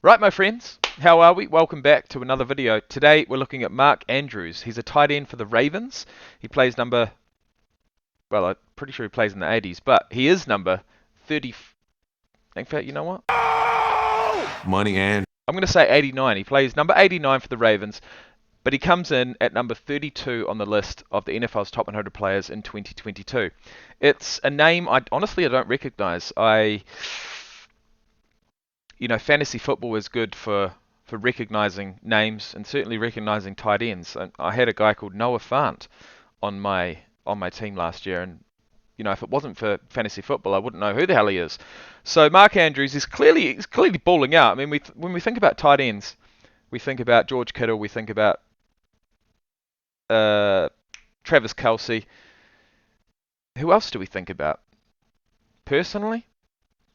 Right, my friends, how are we? Welcome back to another video. Today we're looking at Mark Andrews. He's a tight end for the Ravens. He plays well, I'm pretty sure he plays in the 80s, but he is number 30. In fact, you know what? Money and I'm going to say 89. He plays number 89 for the Ravens, but he comes in at number 32 on the list of the NFL's top 100 players in 2022. It's a name I don't recognize. Fantasy football is good for recognizing names and certainly recognizing tight ends. And I had a guy called Noah Fant on my team last year, and if it wasn't for fantasy football, I wouldn't know who the hell he is. So Mark Andrews is clearly balling out. I mean, when we think about tight ends, we think about George Kittle, we think about uh, Travis Kelce. Who else do we think about? Personally,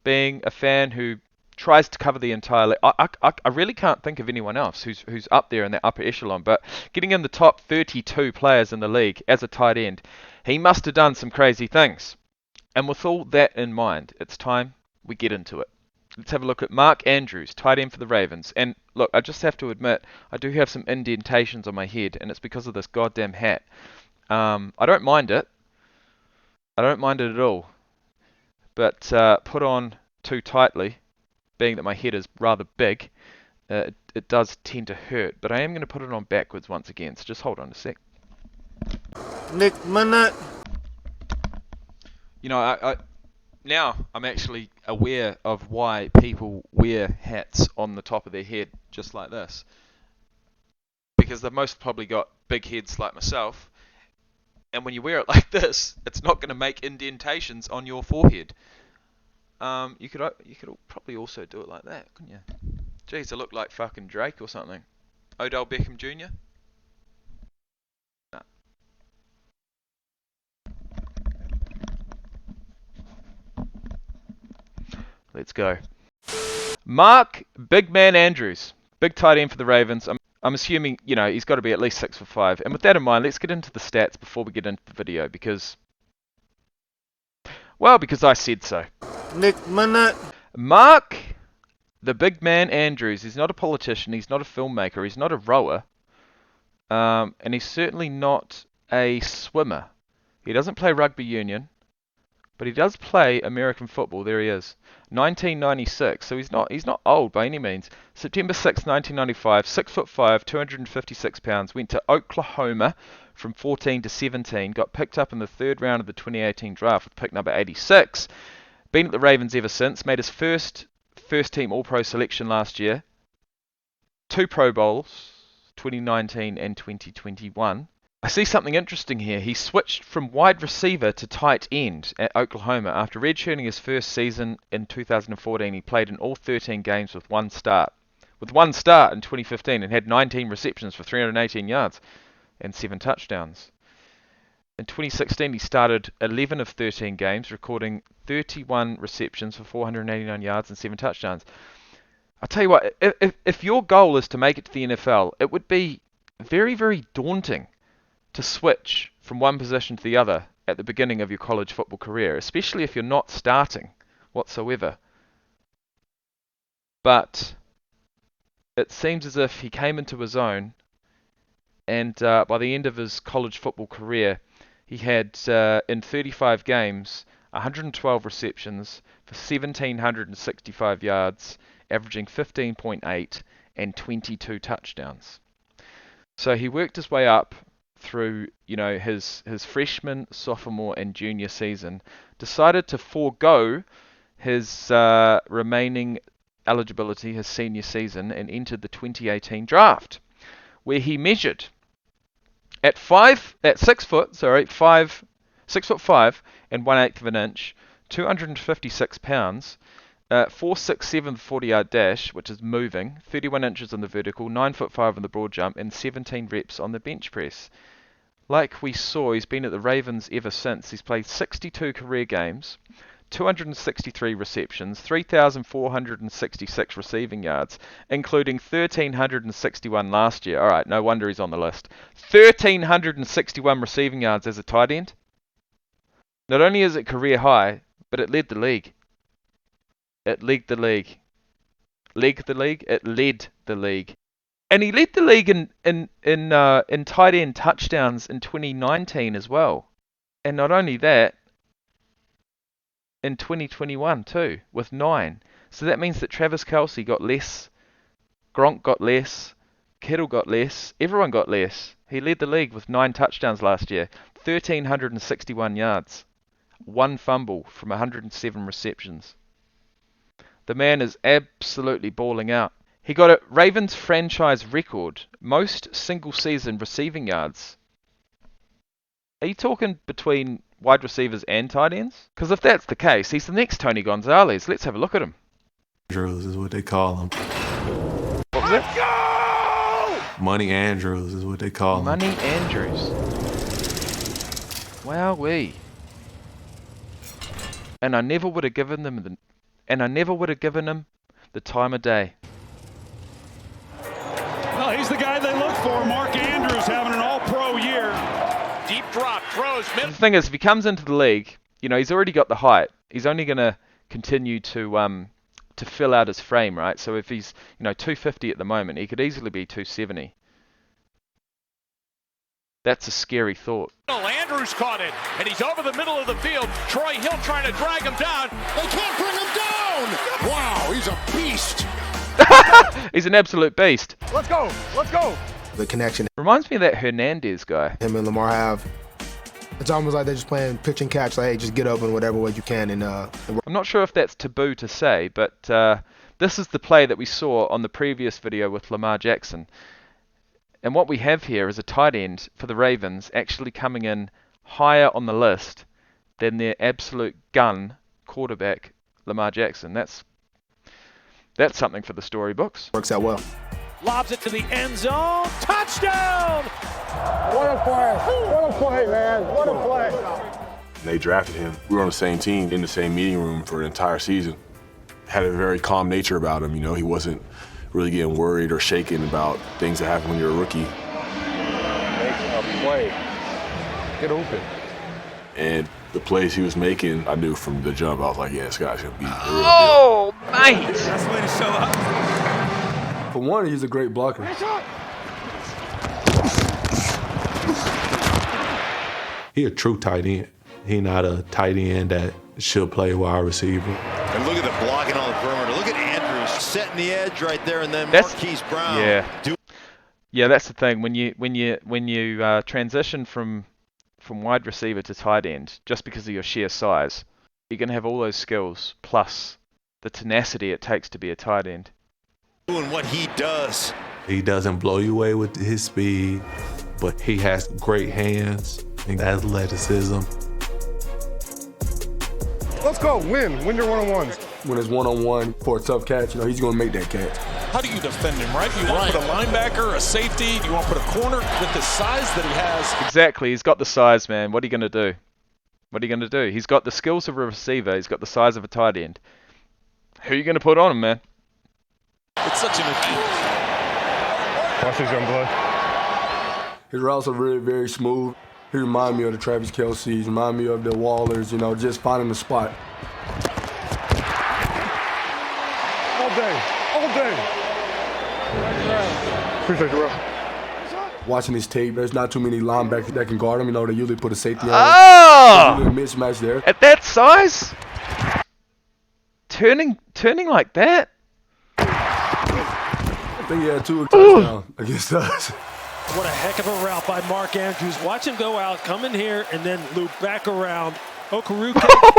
being a fan who tries to cover the entire league. I really can't think of anyone else who's up there in that upper echelon. But getting in the top 32 players in the league as a tight end, he must have done some crazy things. And with all that in mind, it's time we get into it. Let's have a look at Mark Andrews, tight end for the Ravens. And look, I just have to admit, I do have some indentations on my head, and it's because of this goddamn hat. I don't mind it. I don't mind it at all. But put on too tightly, being that my head is rather big, it does tend to hurt, but I am going to put it on backwards once again, so just hold on a sec. Nick Minute. Now I'm actually aware of why people wear hats on the top of their head just like this. Because they've most probably got big heads like myself, and when you wear it like this, it's not going to make indentations on your forehead. You could probably also do it like that, couldn't you? Jeez, I look like fucking Drake or something. Odell Beckham Jr.? Nah. Let's go. Mark Big Man Andrews. Big tight end for the Ravens. I'm assuming, he's got to be at least 6'5". And with that in mind, let's get into the stats before we get into the video because I said so. Nick Minute. Mark the Big Man Andrews. He's not a politician. He's not a filmmaker. He's not a rower. And he's certainly not a swimmer. He doesn't play rugby union, but he does play American football. There he is. 1996. So he's not old by any means. September 6, 1995, 6'5", 256 pounds, went to Oklahoma from 14 to 17, got picked up in the third round of the 2018 draft with pick number 86. Been at the Ravens ever since, made his first team All-Pro selection last year. 2 Pro Bowls, 2019 and 2021. I see something interesting here. He switched from wide receiver to tight end at Oklahoma. After redshirting his first season in 2014, he played in all 13 games with one start. With one start in 2015 and had 19 receptions for 318 yards and 7 touchdowns. In 2016, he started 11 of 13 games, recording 31 receptions for 489 yards and 7 touchdowns. I'll tell you what, if your goal is to make it to the NFL, it would be very, very daunting to switch from one position to the other at the beginning of your college football career, especially if you're not starting whatsoever. But it seems as if he came into his own, and by the end of his college football career, he had, in 35 games, 112 receptions for 1,765 yards, averaging 15.8 and 22 touchdowns. So he worked his way up through, his freshman, sophomore, and junior season, decided to forego his remaining eligibility, his senior season, and entered the 2018 draft, where he measured at 6'5" and 1/8 of an inch, 256 pounds, 4.67 40-yard dash, which is moving, 31 inches on the vertical, 9'5" on the broad jump, and 17 reps on the bench press. Like we saw, he's been at the Ravens ever since. He's played 62 career games, 263 receptions, 3,466 receiving yards, including 1,361 last year. All right, no wonder he's on the list. 1,361 receiving yards as a tight end. Not only is it career high, but it led the league. It led the league. Leg the league? It led the league. And he led the league in tight end touchdowns in 2019 as well. And not only that, in 2021 too, with 9. So that means that Travis Kelce got less, Gronk got less, Kittle got less, everyone got less. He led the league with 9 touchdowns last year, 1,361 yards, 1 fumble from 107 receptions. The man is absolutely balling out. He got a Ravens franchise record, most single season receiving yards. Are you talking between wide receivers and tight ends? Because if that's the case, he's the next Tony Gonzalez. Let's have a look at him. Andrews is what they call him. What was that? Money Andrews is what they call him. Money Andrews. Wowee. And I never would have given them the time of day. Well, he's the guy they look for. Mark Andrews having an all-pro year. Deep drop, throws. The thing is, if he comes into the league, you know, he's already got the height. He's only going to continue to fill out his frame, right? So if he's, 250 at the moment, he could easily be 270. That's a scary thought. Andrews caught it, and he's over the middle of the field. Troy Hill trying to drag him down. They can't bring him down! Wow, he's a beast! He's an absolute beast. Let's go! Let's go! The connection Reminds me of that Hernandez guy. him and Lamar have, it's almost like they're just playing pitch and catch. Like, hey, just get open whatever way you can. And I'm not sure if that's taboo to say, but this is the play that we saw on the previous video with Lamar Jackson. And what we have here is a tight end for the Ravens actually coming in higher on the list than their absolute gun quarterback, Lamar Jackson. That's something for the storybooks. works out well. Lobs it to the end zone. Touchdown! What a play. What a play, man. What a play. They drafted him. We were on the same team in the same meeting room for an entire season. Had a very calm nature about him. He wasn't really getting worried or shaken about things that happen when you're a rookie. Make a play. Get open. And the plays he was making, I knew from the jump, I was like, yeah, this guy's going to be a real deal. Oh, mate! That's the way to show up. For one, he's a great blocker. He a true tight end. He not a tight end that should play wide receiver. And look at the blocking on the perimeter. Look at Andrews setting the edge right there, and then Marquise Brown. Yeah, that's the thing. When you transition from wide receiver to tight end, just because of your sheer size, you're gonna have all those skills plus the tenacity it takes to be a tight end. Doing what he does. He doesn't blow you away with his speed, but he has great hands and athleticism. Let's go. Win your one-on-ones. When it's one-on-one for a tough catch, he's going to make that catch. How do you defend him, right? You want to put a linebacker, a safety, you want to put a corner with the size that he has. Exactly, he's got the size, man. What are you gonna do? What are you gonna do? He's got the skills of a receiver. He's got the size of a tight end. Who are you gonna put on him, man? It's such an Watch this young blood. His routes are really very smooth. He reminds me of the Travis Kelce's, remind me of the Wallers, just finding the spot. All day. All day. Appreciate you, bro. Watching his tape, there's not too many linebackers that can guard him. They usually put a safety on. Oh! There's usually a mismatch there. At that size? Turning like that? I think he had 2 touchdowns against us. What a heck of a route by Mark Andrews. Watch him go out, come in here, and then loop back around. Okaruke,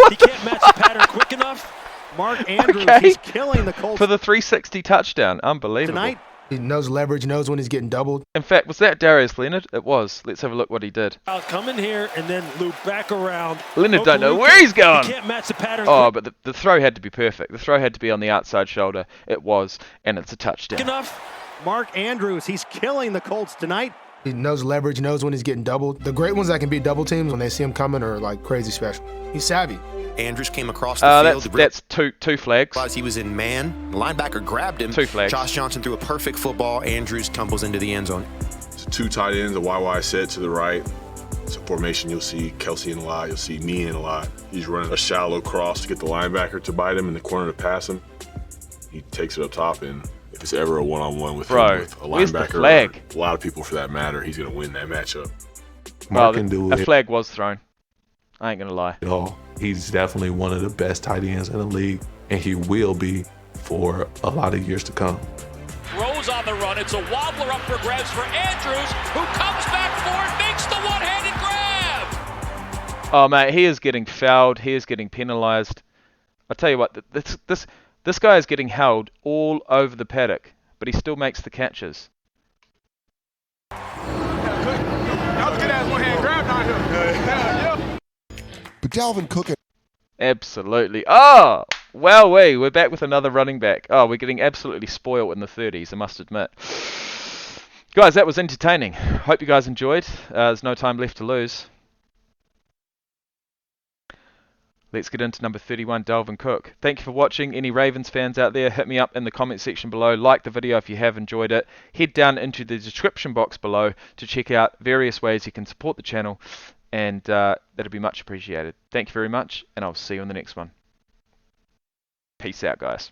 he can't match the pattern quick enough. Mark Andrews, he's killing the Colts. For the 360 touchdown. Unbelievable. Tonight. He knows leverage, knows when he's getting doubled. In fact, was that Darius Leonard? It was. Let's have a look what he did. Out, come in here, and then loop back around. Leonard don't know where he's going. He can't match the pattern Oh, quick but the throw had to be perfect. The throw had to be on the outside shoulder. It was, and it's a touchdown. enough. Mark Andrews, he's killing the Colts tonight. He knows leverage, knows when he's getting doubled. The great ones that can beat double teams when they see him coming are like crazy special. He's savvy. Andrews came across the field. That's two flags. Realized he was in man. The linebacker grabbed him. 2 flags. Josh Johnson threw a perfect football. Andrews tumbles into the end zone. So 2 tight ends, a YY set to the right. It's a formation you'll see Kelce in a lot. You'll see me in a lot. He's running a shallow cross to get the linebacker to bite him in the corner to pass him. He takes it up top, and if it's ever a one-on-one with Bro, him, with a where's the linebacker, flag? or a lot of people for that matter, he's going to win that matchup. Mark can do A it flag was thrown. I ain't gonna lie. all. He's definitely one of the best tight ends in the league, and he will be for a lot of years to come. Throws on the run. It's a wobbler up for grabs for Andrews, who comes back for it, makes the one-handed grab. Oh mate, he is getting fouled. He is getting penalised. I tell you what, this guy is getting held all over the paddock, but he still makes the catches. But Dalvin Cook. Absolutely. Oh, wowee, we're back with another running back. Oh, we're getting absolutely spoiled in the 30s, I must admit. Guys, that was entertaining. Hope you guys enjoyed. There's no time left to lose. Let's get into number 31, Dalvin Cook. Thank you for watching. Any Ravens fans out there, hit me up in the comment section below. Like the video if you have enjoyed it. Head down into the description box below to check out various ways you can support the channel. And that'd be much appreciated. Thank you very much, and I'll see you in the next one. Peace out, guys.